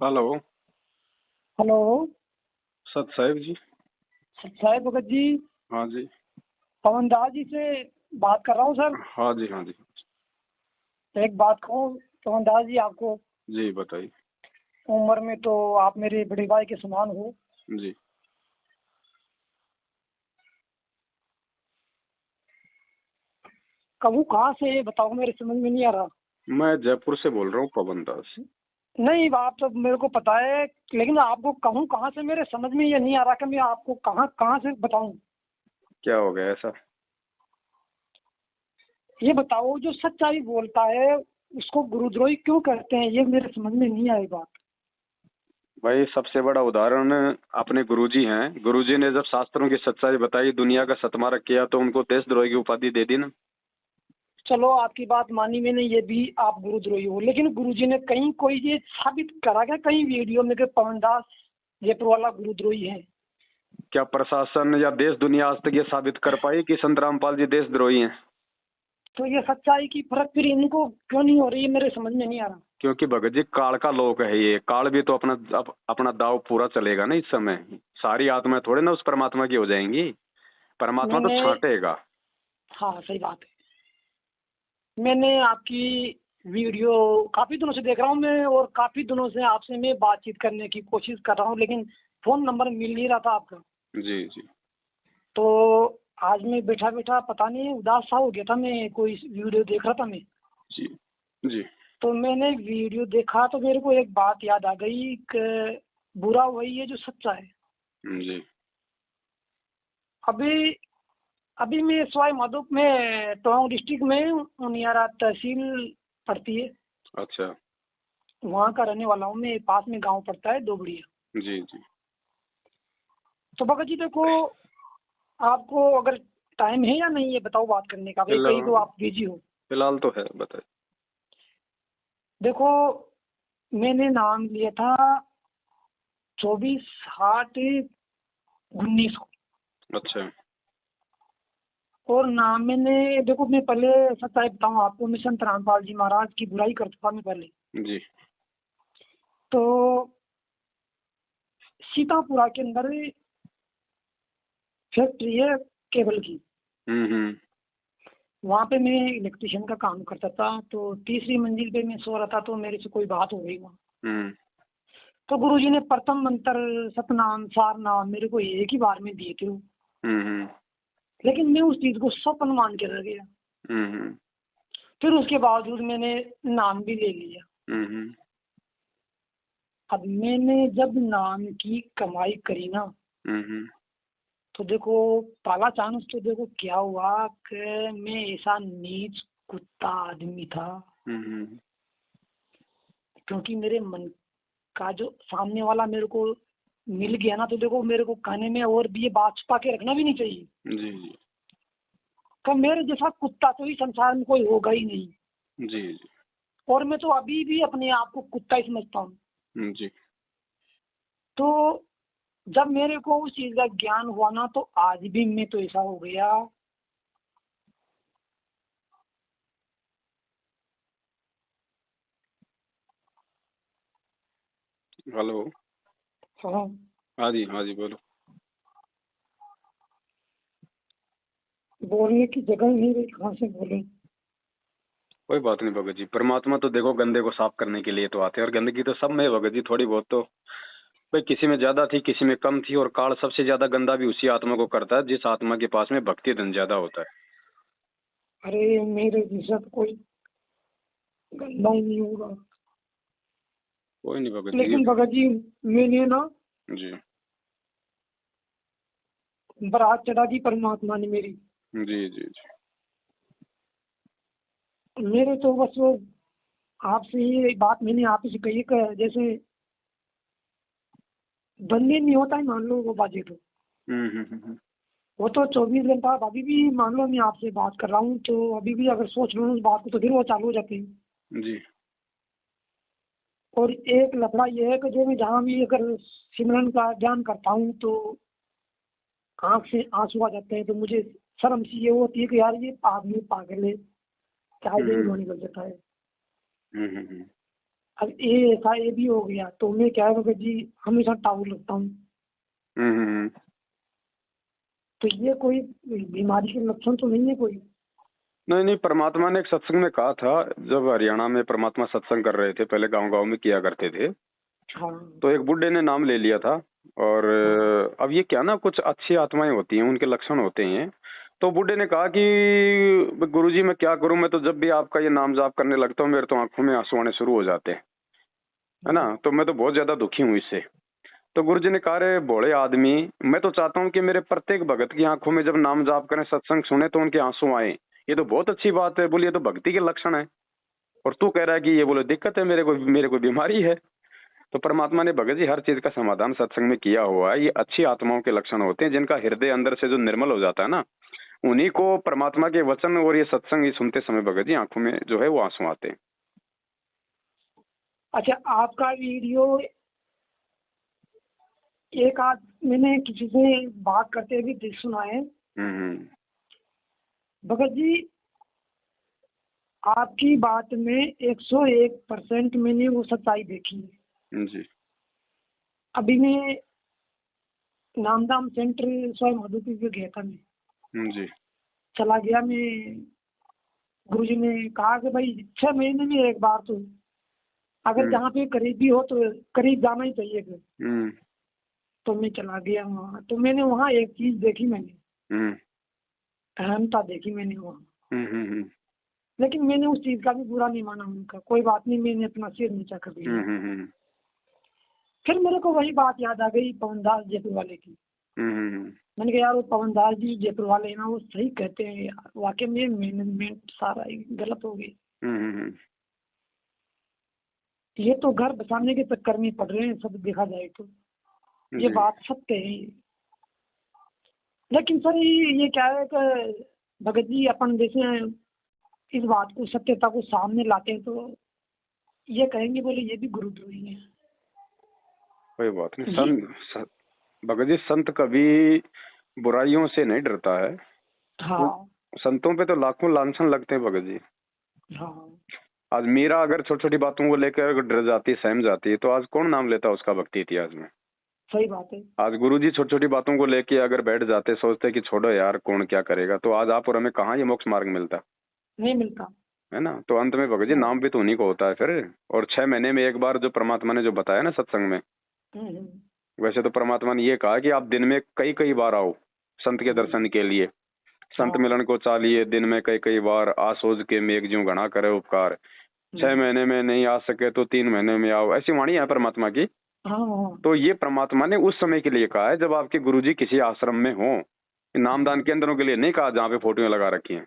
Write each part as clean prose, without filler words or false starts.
Hello. Hello. सत साहिब जी। साहिब भगत जी, हाँ जी। पवन दास जी से बात कर रहा हूँ सर। हाँ जी, हाँ जी। एक बात कहूँ पवन दास जी, आपको जी बताइए। उम्र में तो आप मेरे बड़े भाई के समान हो। जी। कहूँ कहाँ से ये बताओ, मेरे समझ में नहीं आ रहा। मैं जयपुर से बोल रहा हूँ, पवन दास। नहीं, बात तो मेरे को पता है, लेकिन आपको कहूँ कहाँ से, मेरे समझ में ये नहीं आ रहा कि मैं आपको कहाँ कहाँ से बताऊँ। क्या हो गया ऐसा? ये बताओ, जो सच्चाई बोलता है उसको गुरुद्रोही क्यों कहते हैं, ये मेरे समझ में नहीं आई बात। भाई सबसे बड़ा उदाहरण अपने गुरुजी हैं। गुरुजी ने जब शास्त्रों की सच्चाई बताई, दुनिया का सतमारा किया, तो उनको देशद्रोही की उपाधि दे दी ना। चलो आपकी बात मानी मैंने, ये भी आप गुरुद्रोही हो, लेकिन गुरुजी ने कहीं कोई ये साबित करा क्या कहीं वीडियो में कि पवन दास जयपुर वाला गुरुद्रोही है? क्या प्रशासन या देश दुनिया आज तक ये साबित कर पाई कि संत रामपाल जी देशद्रोही हैं? तो ये सच्चाई की परख फिर इनको क्यों नहीं हो रही है, मेरे समझ में नहीं आ रहा। क्योंकि भगत जी काल का लोक है, ये काल भी तो अपना दाव पूरा चलेगा ना। इस समय सारी आत्माएं थोड़े ना उस परमात्मा की हो जाएंगी। परमात्मा तो मैंने छांटेगा। हाँ, सही बात है। मैंने आपकी वीडियो काफी दिनों से देख रहा हूँ मैं, और काफी दिनों से आपसे मैं बातचीत करने की कोशिश कर रहा हूँ, लेकिन फोन नंबर मिल नहीं रहा था आपका। जी जी। तो आज मैं बैठा बैठा पता नहीं उदास सा हो गया था, मैं कोई वीडियो देख रहा था मैं। जी जी। तो मैंने वीडियो देखा तो मेरे को एक बात याद आ गई कि बुरा वही है जो सच्चा है। जी। अभी अभी मैं सवाई माधोपुर में, टोंक डिस्ट्रिक्ट में उनियारा तहसील पड़ती है, अच्छा। वहाँ का रहने वाला हूँ मैं। पास में गांव पड़ता है दोबड़िया। जी जी। तो भगत जी देखो, आपको अगर टाइम है या नहीं ये बताओ बात करने का, भाई कहीं तो फिलहाल आप बिजी हो। फिलहाल तो है, बताइए। देखो, मैंने नाम लिया था 24/8/19 को। अच्छा। और नाम मैंने, देखो मैं पहले सच्चाई बताऊँ आपको, मैं संत रामपाल जी महाराज की बुराई करता था मैं पहले। जी। तो सीतापुरा के अंदर फैक्ट्री है केबल की, हम्म। वहाँ पे मैं इलेक्ट्रिशियन का काम करता था। तो तीसरी मंजिल पे मैं सो रहा था, तो मेरे से कोई बात हो गई वहाँ। हम्म। तो गुरुजी ने प्रथम मंत्र सतनाम सार नाम मेरे को एक ही बार में दिए थे वो। हम्म। लेकिन मैं उस चीज को सपन मान के रह गया। हम्म। फिर उसके बावजूद मैंने नाम भी ले लिया। हम्म। अब मैंने जब नाम की कमाई करी ना, हम्म। तो देखो पाला चांस तो देखो क्या हुआ कि मैं ऐसा नीच कुत्ता आदमी था, हम्म। क्योंकि मेरे मन का जो सामने वाला मेरे को मिल गया ना, तो देखो मेरे को कहने में और भी ये बात छुपा के रखना भी नहीं चाहिए। जी जी। तो मेरे जैसा कुत्ता तो इस संसार में कोई होगा ही नहीं। जी जी। और मैं तो अभी भी अपने आप को कुत्ता ही समझता हूँ। जी। तो जब मेरे को उस चीज का ज्ञान हुआ ना, तो आज भी मैं तो ऐसा हो गया। हेलो। हाँ, हाँ जी बोलो। बोलने की जगह ही नहीं रही, कहाँ से बोले। कोई बात नहीं भगत जी, परमात्मा तो देखो गंदे को साफ करने के लिए तो आते हैं, और गंदगी तो सब में है भगत जी, थोड़ी बहुत तो। भाई किसी में ज्यादा थी, किसी में कम थी, और काल सबसे ज्यादा गंदा भी उसी आत्मा को करता है जिस आत्मा के पास में भक्ति धन ज्यादा होता है। अरे मेरे जैसा तो कोई गंदा ही नहीं होगा। कोई नहीं भगत जी। लेकिन भगत जी, मैंने ना जी बारात चढ़ा दी परमात्मा ने मेरी। जी जी। जी मेरे तो बस वो आपसे ये बात मैंने आप से कही कि जैसे बंदे नहीं होता है, मान लो वो बाजे तो हम्म। वो तो 24 घंटा। अब अभी भी मान लो मैं आपसे बात कर रहा हूँ, तो अभी भी अगर सोच लूँ उस बात को, तो फिर वो चालू हो जाती है। जी। और एक लफड़ा ये है कि जो मैं जहाँ भी अगर सिमरन का ध्यान करता हूँ, तो आंख से आंसू आ जाते हैं। तो मुझे शर्म सी ये होती है कि यार ये आदमी पागल है, क्या ये हम्म रोने लग जाता है। हम्म। अब ये ऐसा ये भी हो गया, तो मैं क्या है भगत जी हमेशा टाउल लगता हूँ। तो ये कोई बीमारी के लक्षण तो नहीं है कोई? नहीं नहीं, परमात्मा ने एक सत्संग में कहा था, जब हरियाणा में परमात्मा सत्संग कर रहे थे, पहले गांव गांव में किया करते थे, हाँ तो एक बुड्ढे ने नाम ले लिया था। और हाँ अब ये क्या ना, कुछ अच्छी आत्माएं होती हैं, उनके लक्षण होते हैं। तो बुड्ढे ने कहा कि गुरुजी मैं क्या करूं, मैं तो जब भी आपका ये नाम जाप करने लगता हूँ मेरे तो आंखों में आंसू आने शुरू हो जाते हैं, है ना, तो मैं तो बहुत ज्यादा दुखी हूँ इससे। तो गुरुजी ने कहा रे भोले आदमी, मैं तो चाहता हूँ कि मेरे प्रत्येक भगत की आंखों में जब नाम जाप करें, सत्संग सुने तो उनके आंसू आए। ये तो बहुत अच्छी बात है, बोलिए, तो भक्ति के लक्षण है। और तू कह रहा है कि ये बोले दिक्कत है, मेरे को बीमारी है। तो परमात्मा ने भगत जी हर चीज का समाधान सत्संग में किया हुआ है। ये अच्छी आत्माओं के लक्षण होते हैं, जिनका हृदय अंदर से जो निर्मल हो जाता है ना, उन्हीं को परमात्मा के वचन और ये सत्संग ये सुनते समय भगत जी आंखों में जो है वो आंसू आते हैं। अच्छा, आपका वीडियो एक आध मैंने किसी से बात करते हुए सुना है भगत जी। आपकी बात में 101% मैंने वो सच्चाई देखी है। जी अभी मैं नामदाम सेंटर स्वयं मधुपुर पे गया था, मैं जी चला गया। मैं गुरुजी ने कहा कि भाई 6 महीने में एक बार तो अगर जहाँ पे करीबी हो तो करीब जाना ही चाहिए फिर। तो मैं चला गया वहाँ, तो मैंने वहाँ एक चीज देखी, मैंने अहमता देखी मैंने वहाँ। लेकिन मैंने उस चीज का भी बुरा नहीं माना उनका, कोई बात नहीं, मैंने अपना सिर नीचा कर दिया। फिर मेरे को वही बात याद आ गई पवन दास जयपुर वाले की। मैंने कहा यार वो पवन दास जी जयपुर वाले हैं ना, वो सही कहते हैं यार, वाकई में मैनेजमेंट सारा ही गलत हो गई। ये तो घर बचाने के चक्कर में पड़ रहे हैं सब, देखा जाए तो ये बात सत्य है। लेकिन सर ये क्या है कि भगत जी अपन जैसे इस बात को सत्यता को सामने लाते हैं तो ये कहेंगे बोले ये भी गुरुद्रोही है। कोई बात नहीं, भगत जी संत कभी बुराइयों से नहीं डरता है। हाँ संतों पे तो लाखों लांछन लगते हैं भगत जी। हाँ। आज मीरा अगर छोटी छोटी बातों को लेकर डर जाती, सहम जाती, तो आज कौन नाम लेता उसका भक्ति इतिहास में? सही बात है। आज गुरुजी छोटी छोटी बातों को लेके अगर बैठ जाते, सोचते कि छोड़ो यार कौन क्या करेगा, तो आज आप और हमें कहाँ ये मोक्ष मार्ग मिलता? नहीं मिलता है ना। तो अंत में भगत जी नाम भी तो उन्हीं को होता है फिर। और 6 महीने में एक बार जो परमात्मा ने जो बताया ना सत्संग में, वैसे तो परमात्मा ने ये कहा कि आप दिन में कई कई बार आओ संत के दर्शन के लिए, संत मिलन को चालिए दिन में कई कई बार, आसोज के मेघ ज्यों घना करे उपकार, 6 महीने में नहीं आ सके तो 3 महीने में आओ, ऐसी वाणी है परमात्मा की। तो ये परमात्मा ने उस समय के लिए कहा है जब आपके गुरुजी किसी आश्रम में हो। नामदान केंद्रों के लिए नहीं कहा जहाँ पे फोटो लगा रखी हैं,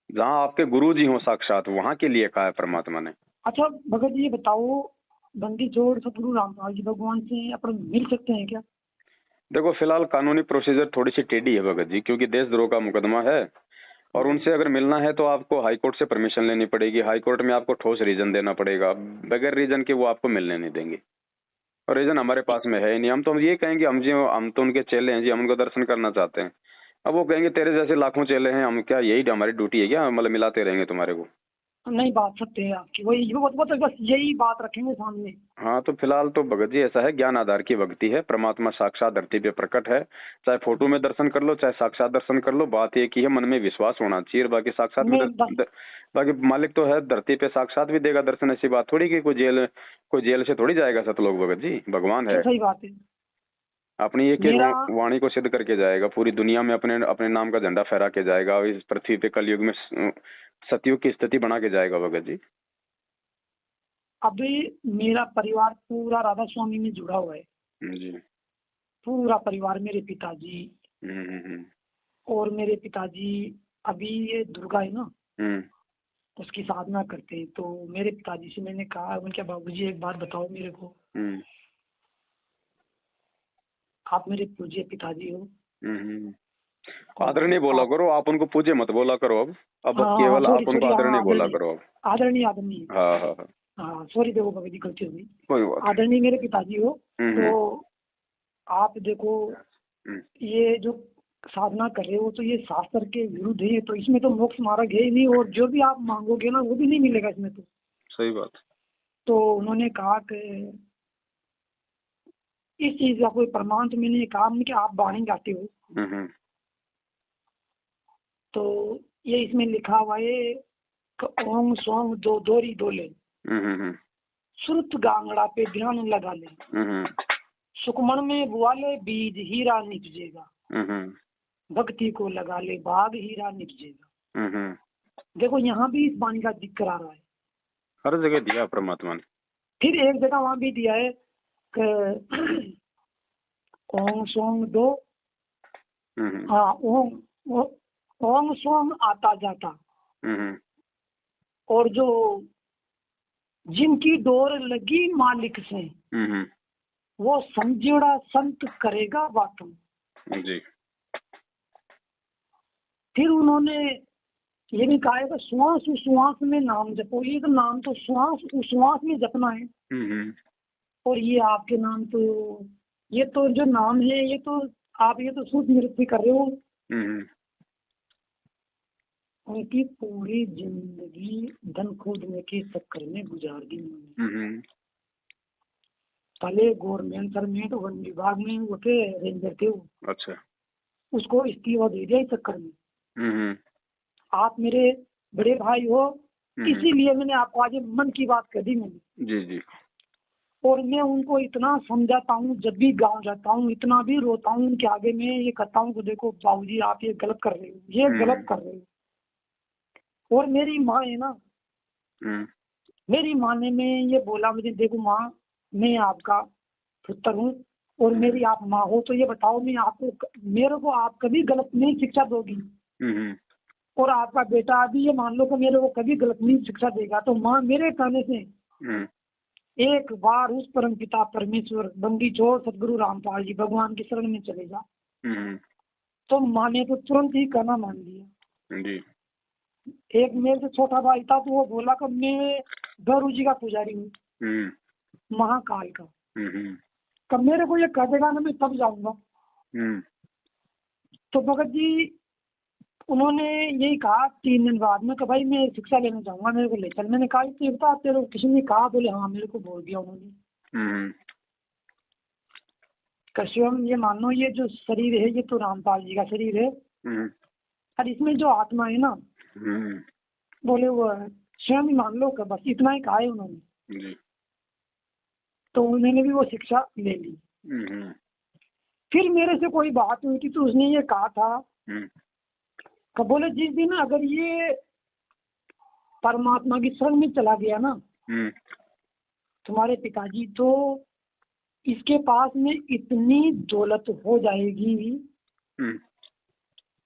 जहाँ आपके गुरुजी हो साक्षात, वहाँ के लिए कहा है परमात्मा ने। अच्छा भगत जी ये बताओ, बंदी जोड़ सतगुरु रामपाल जी भगवान से अपन मिल सकते हैं क्या? देखो फिलहाल कानूनी प्रोसीजर थोड़ी सी टेढ़ी है भगत जी, क्योंकि देशद्रोह का मुकदमा है, और उनसे अगर मिलना है तो आपको हाई कोर्ट से परमिशन लेनी पड़ेगी। हाई कोर्ट में आपको ठोस रीजन देना पड़ेगा, बगैर रीजन के वो आपको मिलने नहीं देंगे, और रीजन हमारे पास में है नहीं। हम तो ये कहेंगे हम तो उनके चेले हैं जी, हम उनको दर्शन करना चाहते हैं। अब वो कहेंगे तेरे जैसे लाखों चेले हैं, हम क्या यही हमारी ड्यूटी है क्या, मतलब मिलाते रहेंगे तुम्हारे को? नहीं, बात सत्य है आपकी, वही वो तो बस यही बात रखेंगे सामने। हाँ तो फिलहाल तो भगत जी ऐसा है, ज्ञान आधार की भक्ति है, परमात्मा साक्षात धरती पे प्रकट है, चाहे फोटो में दर्शन कर लो चाहे साक्षात दर्शन कर लो, बात एक ही है, मन में विश्वास होना चाहिए। बाकी साक्षात में बाकी मालिक तो है धरती पे, साक्षात भी देगा दर्शन, ऐसी बात थोड़ी कि कोई जेल से थोड़ी जाएगा सतलोक, भगत जी भगवान है। सही बात है। अपनी एक वाणी को सिद्ध करके जाएगा, पूरी दुनिया में अपने अपने नाम का झंडा फहरा के जाएगा, इस पृथ्वी पे कलयुग में सतयुग की स्थिति बना के जाएगा भगत जी। अभी मेरा परिवार पूरा राधा स्वामी में जुड़ा हुआ है जी, पूरा परिवार, मेरे पिताजी और मेरे पिताजी अभी ये दुर्गा है ना उसकी साधना करते हैं। तो मेरे पिताजी से मैंने कहा, उनके बाबूजी एक बात बताओ मेरे को, आप मेरे पूज्य पिताजी हो। आदरणीय बोला करो, आप उनको पूज्य मत बोला करो। अब केवल आप उनको आदरणीय बोला करो। आदरणीय हाँ, सॉरी, देखो भगत जी गलती हो गई। आदरणीय मेरे पिताजी हो, तो आप देखो ये जो साधना कर रहे हो तो ये शास्त्र के विरुद्ध है, तो इसमें तो मोक्ष मार्ग है ही नहीं, और जो भी आप मांगोगे ना वो भी नहीं मिलेगा इसमें तो। सही बात। तो उन्होंने कहा कि इस चीज का कोई प्रमाण, तो मैंने कहा कि आप वाणी गाते हो, तो ये इसमें लिखा हुआ है कि ओम सोम दो दोरी डोले, श्रुत गांगड़ा पे ध्यान लगा ले, सुकमण में बुआ ले बीज हीरा निपजेगा, भक्ति को लगा ले बाग हीरा निपजेगा। देखो यहाँ भी इस वाणी का जिक्र आ रहा है, हर जगह दिया परमात्मा ने। फिर एक जगह वहां भी दिया है कि ओम सोम दो, हाँ ओम सोम आता जाता, और जो जिनकी डोर लगी मालिक से, वो समझोड़ा संत करेगा बातों जी। फिर उन्होंने ये भी कहा है कि श्वास उश्वास में नाम जपो। ये तो नाम तो श्वास उश्वास में जपना है, और ये आपके नाम तो, ये तो जो नाम है ये तो आप ये तो शुद्ध नृत्य कर रहे हो। उनकी पूरी जिंदगी धन खोदने के चक्कर में गुजार दी उन्होंने। पहले गवर्नमेंट सरमेंट वन विभाग में वो थे, रेंजर थे वो। अच्छा। उसको इस्तीफा दे दिया इस चक्कर में। आप मेरे बड़े भाई हो, इसीलिए मैंने आपको आज मन की बात कर दी मैंने। जी जी। और मैं उनको इतना समझाता हूँ, जब भी गाँव जाता हूँ इतना भी रोता हूँ उनके आगे में, ये कहता हूँ कि देखो बाबूजी आप ये गलत कर रहे हो, ये गलत कर रहे हो। और मेरी माँ है ना, मेरी माँ ने मैं ये बोला मुझे, देखो माँ मैं आपका पुत्र हूँ और मेरी आप माँ हो, तो ये बताओ मैं आपको, मेरे को आप कभी गलत नहीं शिक्षा दोगी, और आपका बेटा अभी ये मान लो कि मेरे को कभी गलत नहीं शिक्षा देगा, तो माँ मेरे कहने से एक बार उस परम पिता परमेश्वर बंदी छोड़ सदगुरु रामपाल जी भगवान की शरण में चले जा। तो माँ ने तो तुरंत ही कहना मान लिया जी। एक मेरे से छोटा भाई था, तो वो बोला कि मैं गुरु जी का पुजारी हूँ महाकाल का, कब मेरे को ये कह देगा ना मैं तब जाऊंगा। तो भगत जी उन्होंने यही कहा 3 दिन बाद में कि भाई मैं शिक्षा लेना चाहूंगा, मेरे को ले चल। मैंने कहा तो बता तेरे को किसी ने कहा? बोले हाँ मेरे को बोल दिया उन्होंने। कश्यम ये मानो ये जो शरीर है ये तो रामपाल जी का शरीर है, और इसमें जो आत्मा है ना, बोले वो स्वयं मान लो का, बस इतना ही कहा है उन्होंने। तो उन्होंने भी वो शिक्षा ले ली। फिर मेरे से कोई बात हुई थी तो उसने ये कहा था कि बोले जिस दिन अगर ये परमात्मा की शरण में चला गया ना तुम्हारे पिताजी, तो इसके पास में इतनी दौलत हो जाएगी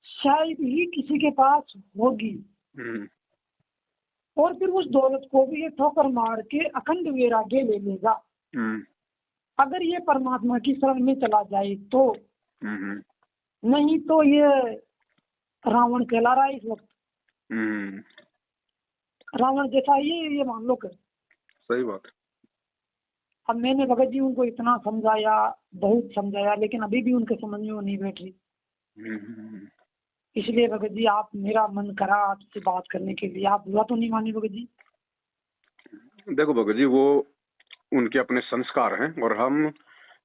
शायद ही किसी के पास होगी, और फिर उस दौलत को भी ये ठोकर मार के अखंड वैराग्य ले लेगा अगर ये परमात्मा की शरण में चला जाए तो। नहीं तो ये रावण कहला रहा है इस वक्त, रावण जैसा ये मान लो कर। सही बात। अब मैंने भगत जी उनको इतना समझाया, बहुत समझाया, लेकिन अभी भी उनके समझ में वो नहीं बैठ रही। इसलिए भगत जी आप, मेरा मन करा आपसे बात करने के लिए, आप बुरा तो नहीं माने भगत जी? देखो भगत जी वो उनके अपने संस्कार हैं और हम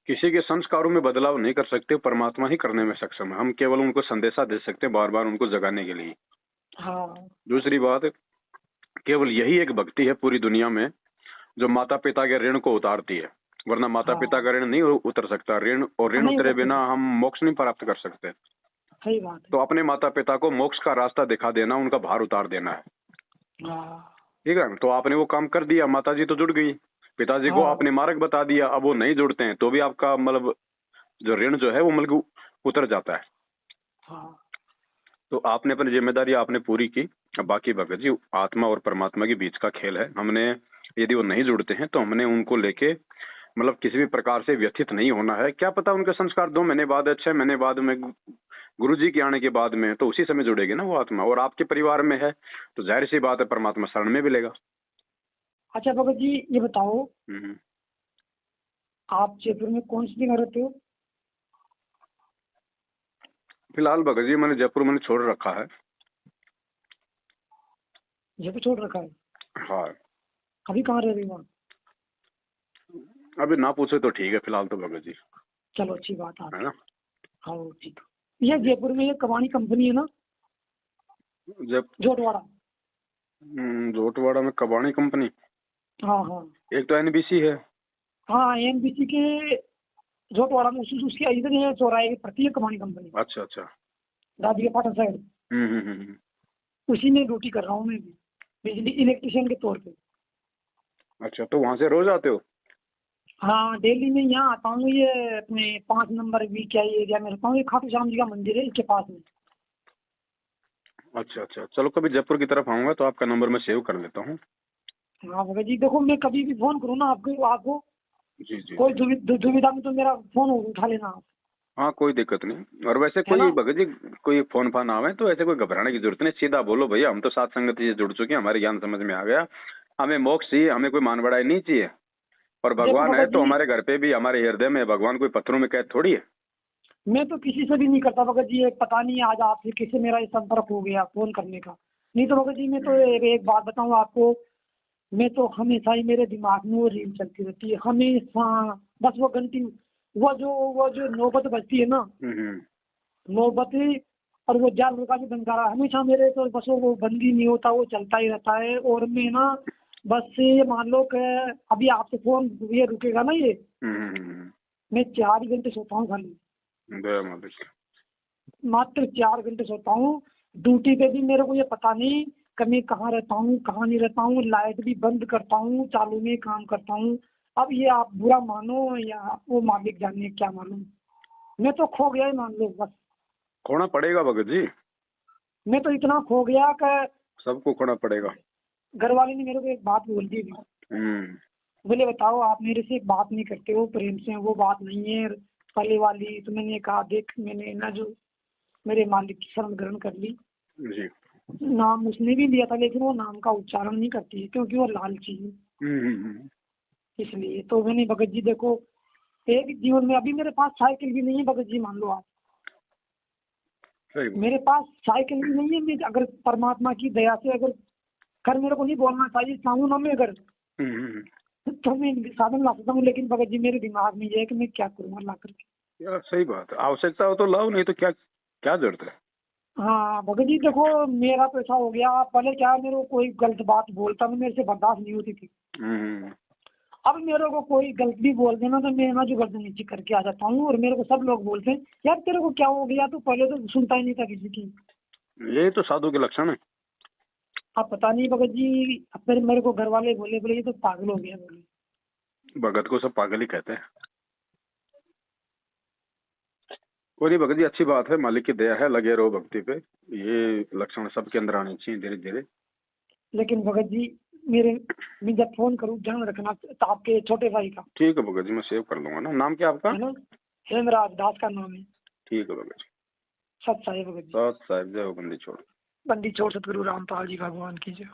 किसी के संस्कारों में बदलाव नहीं कर सकते, परमात्मा ही करने में सक्षम है। हम केवल उनको संदेशा दे सकते हैं बार बार उनको जगाने के लिए। हाँ। दूसरी बात, केवल यही एक भक्ति है पूरी दुनिया में जो माता पिता के ऋण को उतारती है, वरना माता पिता का ऋण नहीं उतर सकता। ऋण और ऋण उतरे बिना हम मोक्ष नहीं प्राप्त कर सकते। सही बात है। तो अपने माता पिता को मोक्ष का रास्ता दिखा देना, उनका भार उतार देना है। ठीक है, तो आपने वो काम कर दिया, माता जी तो जुड़ गई, पिताजी को आपने मार्ग बता दिया, अब वो नहीं जुड़ते हैं तो भी आपका मतलब जो ऋण जो है वो मतलब उतर जाता है। तो आपने अपनी जिम्मेदारी आपने पूरी की। अब बाकी भगत जी आत्मा और परमात्मा के बीच का खेल है। हमने यदि वो नहीं जुड़ते हैं तो हमने उनको लेके मतलब किसी भी प्रकार से व्यथित नहीं होना है। क्या पता उनके संस्कार 2 महीने बाद, 6 महीने बाद में, गुरु जी के आने के बाद में, तो उसी समय जुड़ेगी ना वो आत्मा। और आपके परिवार में है तो जाहिर सी बात है परमात्मा शरण में भी लेगा। अच्छा भगत जी ये बताओ, आप जयपुर में कौन सी जगह रहते हो? फिलहाल भगत जी मैंने जयपुर मैंने छोड़ रखा है। जयपुर छोड़ रखा है? हाँ। अभी कहाँ रह रहे हो आप? अभी ना पूछे तो ठीक है फिलहाल तो भगत जी, चलो अच्छी बात है ना। हाँ ठीक। ये जयपुर में ये कमानी कंपनी है ना, जब जोटवाड़ा। जोटवाड़ा में कबाड़ी कंपनी, हाँ हाँ एक तो एनबीसी है। हाँ, एनबीसी के जोटवाड़ा में उसके इधर है चौराहे के प्रति है कमानी कंपनी, अच्छा अच्छा। दादी के पाटन साइड। हम्म। उसी में ड्यूटी कर रहा हूँ मैं भी, बिजली इलेक्ट्रिशियन के तौर पे। अच्छा, तो वहां से रोज आते हो? हाँ डेली में यहाँ आता हूँ, ये अपने 5 नंबर वीके एरिया में रहता हूँ, ये खाटू श्याम जी का मंदिर है इसके पास में। अच्छा अच्छा, चलो कभी जयपुर की तरफ आऊंगा तो आपका नंबर मैं सेव कर लेता हूँ। हाँ भगत जी देखो, मैं कभी भी फोन करूँ ना आपको आपको जी जी कोई जी। दुविधा में तो मेरा फोन उठा लेना आप, हाँ कोई दिक्कत नहीं। और वैसे है ना। कोई भगत जी कोई फोन फान आवे तो ऐसे कोई घबराने की जरूरत नहीं, सीधा बोलो भैया हम तो साथ संगति से जुड़ चुके हैं, हमारे ज्ञान समझ में आ गया, हमें मोक्ष चाहिए, हमें कोई मान बढ़ाई नहीं चाहिए। और देखो भगवान है भगत तो जी, हमारे घर पे भी, हमारे हृदय में भगवान कोई पत्थरों में कैद थोड़ी है। मैं तो किसी से भी नहीं करता भगत जी, एक पता नहीं आज आपसे किससे मेरा ये संपर्क हो गया फोन करने का। नहीं तो भगत जी मैं तो एक बात बताऊँ आपको, मैं तो हमेशा ही मेरे दिमाग में वो रील चलती रहती है हमेशा, बस वो घंटी, वो जो नौबत बजती है ना, हम्म। नौबत, और वो जाल का जो डंकारा हमेशा मेरे तो बस वो बंद ही नहीं होता, वो चलता ही रहता है। और मैं ना बस ये मान लो कि अभी आपसे फोन ये रुकेगा ना ये, हम्म। मैं 4 घंटे सोता हूँ खाली, दया मालिक। मात्र 4 घंटे सोता हूँ। ड्यूटी पे भी मेरे को ये पता नहीं कि मैं कहाँ रहता हूँ कहाँ नहीं रहता हूँ, लाइट भी बंद करता हूँ चालू में काम करता हूँ। अब ये आप बुरा मानो या वो मालिक जाने क्या मालूम, मैं तो खो गया ही मान लो बस। खोना पड़ेगा भगत जी, मैं तो इतना खो गया कि सबको खोना पड़ेगा। घर वाले ने मेरे को एक बात बोल दी थी, हम्म। बोले बताओ आप मेरे से बात नहीं करते हो प्रेम से, वो बात नहीं है पहले वाली। तो मैंने कहा देख, मैंने ना जो मेरे मालिक की शरण ग्रहण कर ली, जी। नाम उसने भी लिया था लेकिन वो नाम का उच्चारण नहीं करती है क्योंकि वो लालची है। हम्म। इसलिए तो मैंने भगत जी देखो, एक जीवन में अभी मेरे पास साइकिल भी नहीं है भगत जी, मान लो आप सही बात। मेरे पास साइकिल भी नहीं है। मैं अगर परमात्मा की दया से अगर कर, मेरे को नहीं बोलना चाहिए चाहूँ ना मैं अगर, हम्म। तो मैं साधन ला सकता हूँ, लेकिन भगत जी मेरे दिमाग में ये है कि मैं क्या करूँगा ला करके। यार सही बात है, आवश्यकता हो तो लाओ, नहीं तो क्या क्या जरूरत है। हाँ भगत जी देखो, मेरा तो ऐसा हो गया, पहले क्या मेरे को कोई गलत बात बोलता तो मेरे से बर्दाश्त नहीं होती थी। हम्म। अब मेरे को कोई गलत भी बोल देना तो मैं ना जो गर्दन नीचे करके आ जाता हूँ, और मेरे को सब लोग बोलते हैं यार तेरे को क्या हो गया, तो पहले तो सुनता ही नहीं था किसी की। यही तो साधु के लक्षण है। अब पता नहीं भगत जी, अब फिर मेरे को घर वाले बोले बोले ये तो पागल हो गया बोले। भगत को सब पागल ही कहते हैं। कोई नहीं भगत जी, अच्छी बात है, मालिक की दया है, लगे रहो भक्ति पे, ये लक्षण सबके अंदर आने चाहिए धीरे धीरे। लेकिन भगत जी मेरे, मैं जब फोन करूँ ध्यान रखना तो आपके छोटे भाई का, ठीक है भगत जी, मैं सेव कर लूंगा ना, नाम क्या आपका? है ना, हेमराज दास का नाम है। ठीक है भगत जी। सत साहिब भगत जी, सात साहिब जय हो, बंदी छोड़। बंदी छोड़ सतगुरु रामपाल जी भगवान की जय।